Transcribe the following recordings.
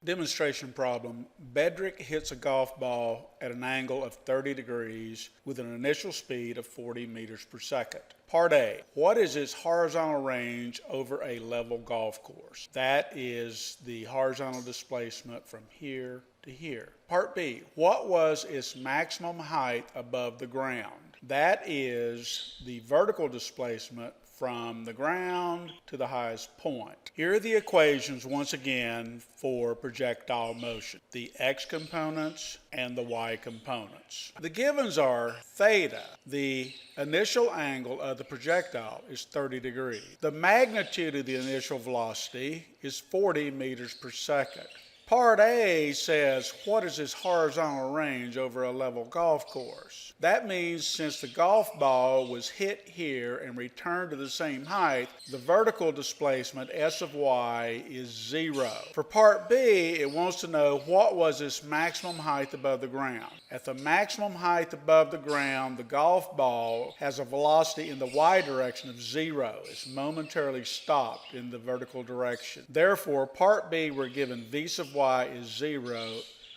Demonstration problem. Bedrick hits a golf ball at an angle of 30 degrees with an initial speed of 40 meters per second. Part A. What is its horizontal range over a level golf course? That is the horizontal displacement from here to here. Part B. What was its maximum height above the ground? That is the vertical displacement from the ground to the highest point. Here are the equations once again for projectile motion, the x components and the y components. The givens are theta, the initial angle of the projectile is 30 degrees. The magnitude of the initial velocity is 40 meters per second. Part A says, what is its horizontal range over a level golf course? That means since the golf ball was hit here and returned to the same height, the vertical displacement, S of y, is 0. For part B, it wants to know what was its maximum height above the ground. At the maximum height above the ground, the golf ball has a velocity in the y direction of 0. It's momentarily stopped in the vertical direction. Therefore, part B, we're given v sub y is 0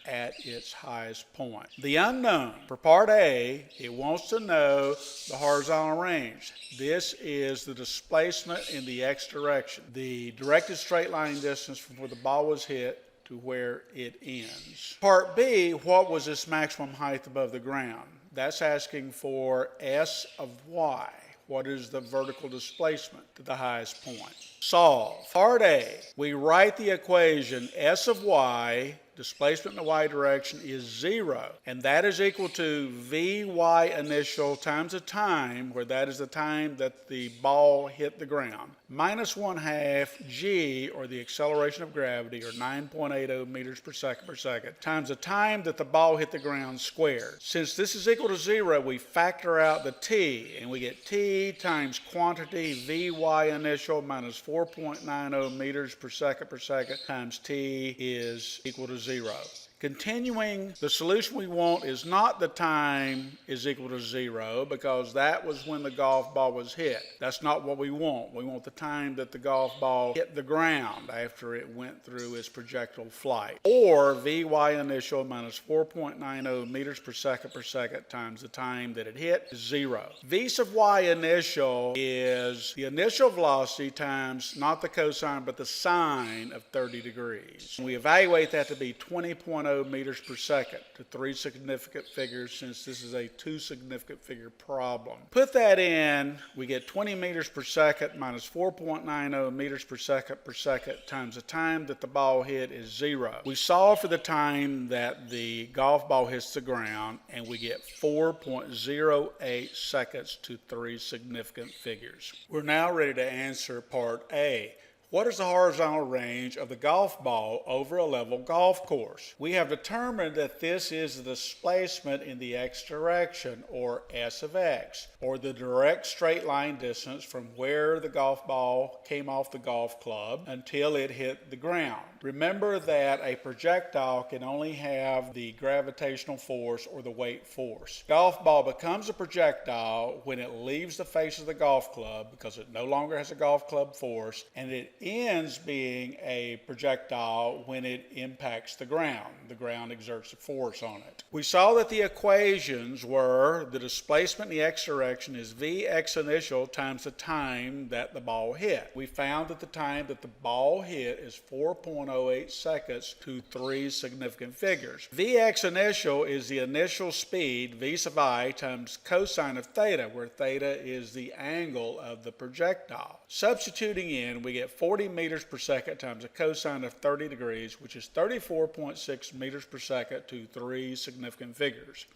at its highest point. The unknown for part A, it wants to know the horizontal range. This is the displacement in the x direction, the directed straight line distance from where the ball was hit to where it ends. Part B, what was its maximum height above the ground? That's asking for S of y. What is the vertical displacement to the highest point? Solve. Part A, we write the equation S of y, displacement in the y direction, is 0, and that is equal to Vy initial times the time, where that is the time that the ball hit the ground, minus 1/2 g, or the acceleration of gravity, or 9.80 meters per second, times the time that the ball hit the ground squared. Since this is equal to 0, we factor out the t, and we get t times quantity Vy initial minus 4.90 meters per second times t is equal to 0. Continuing, the solution we want is not the time is equal to 0, because that was when the golf ball was hit. That's not what we want. We want the time that the golf ball hit the ground after it went through its projectile flight. Or Vy initial minus 4.90 meters per second times the time that it hit is 0. V sub y initial is the initial velocity times not the cosine but the sine of 30 degrees. We evaluate that to be 20.0 meters per second to 3 significant figures, since this is a 2 significant figure problem. Put that in, we get 20 meters per second minus 4.90 meters per second times the time that the ball hit is 0. We solve for the time that the golf ball hits the ground, and we get 4.08 seconds to 3 significant figures. We're now ready to answer part A. What is the horizontal range of the golf ball over a level golf course? We have determined that this is the displacement in the x direction, or S of x, or the direct straight line distance from where the golf ball came off the golf club until it hit the ground. Remember that a projectile can only have the gravitational force or the weight force. Golf ball becomes a projectile when it leaves the face of the golf club, because it no longer has a golf club force, and it ends being a projectile when it impacts the ground. The ground exerts a force on it. We saw that the equations were the displacement in the x direction is Vx initial times the time that the ball hit. We found that the time that the ball hit is 4.08 seconds to 3 significant figures. Vx initial is the initial speed, v sub I, times cosine of theta, where theta is the angle of the projectile. Substituting in, we get 40 meters per second times a cosine of 30 degrees, which is 34.6 meters per second to 3 significant figures.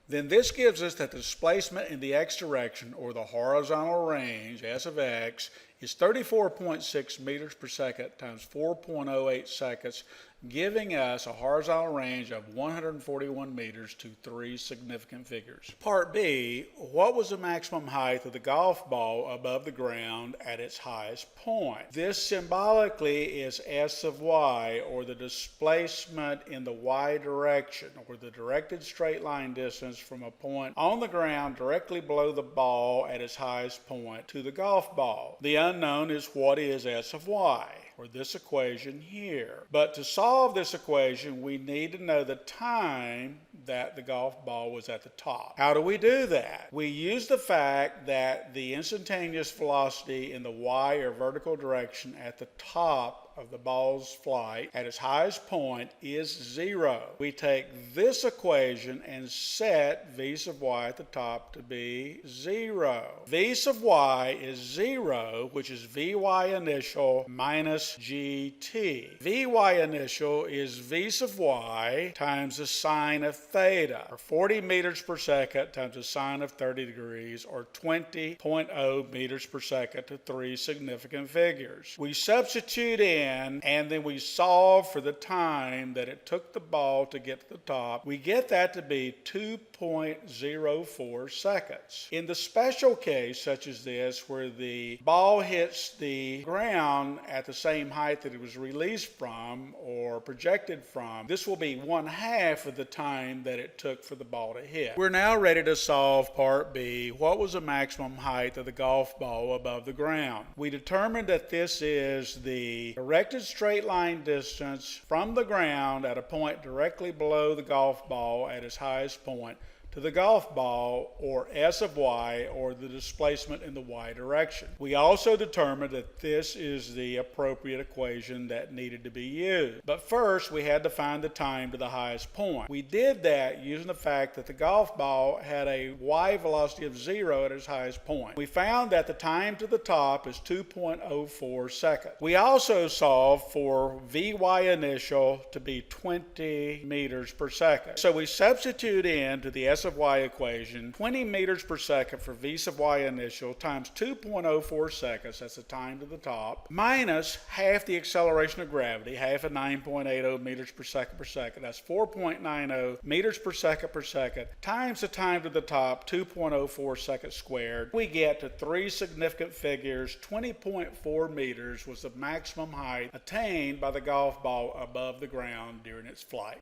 Then this gives us that the displacement in the x direction, or the horizontal range, S of x, is 34.6 meters per second times 4.08 seconds, giving us a horizontal range of 141 meters to 3 significant figures. Part B, what was the maximum height of the golf ball above the ground at its highest point? This symbolically is S of y, or the displacement in the y direction, or the directed straight line distance from a point on the ground directly below the ball at its highest point to the golf ball. The unknown is what is S of y. or this equation here. But to solve this equation, we need to know the time that the golf ball was at the top. How do we do that? We use the fact that the instantaneous velocity in the y or vertical direction at the top of the ball's flight at its highest point is 0. We take this equation and set v sub y at the top to be 0. V sub y is 0, which is Vy initial minus gt. Vy initial is v sub y times the sine of theta, or 40 meters per second times the sine of 30 degrees, or 20.0 meters per second to 3 significant figures. We substitute in and then we solve for the time that it took the ball to get to the top. We get that to be 2.04 seconds. In the special case such as this, where the ball hits the ground at the same height that it was released from or projected from, this will be 1/2 of the time that it took for the ball to hit. We're now ready to solve part B. What was the maximum height of the golf ball above the ground? We determined that this is the directed straight line distance from the ground at a point directly below the golf ball at its highest point to the golf ball, or S of y, or the displacement in the y direction. We also determined that this is the appropriate equation that needed to be used. But first, we had to find the time to the highest point. We did that using the fact that the golf ball had a y velocity of 0 at its highest point. We found that the time to the top is 2.04 seconds. We also solved for Vy initial to be 20 meters per second. So we substitute into the S of y equation 20 meters per second for v sub y initial times 2.04 seconds, that's the time to the top, minus half the acceleration of gravity, half of 9.80 meters per second, that's 4.90 meters per second, times the time to the top, 2.04 seconds squared. We get to 3 significant figures. 20.4 meters was the maximum height attained by the golf ball above the ground during its flight.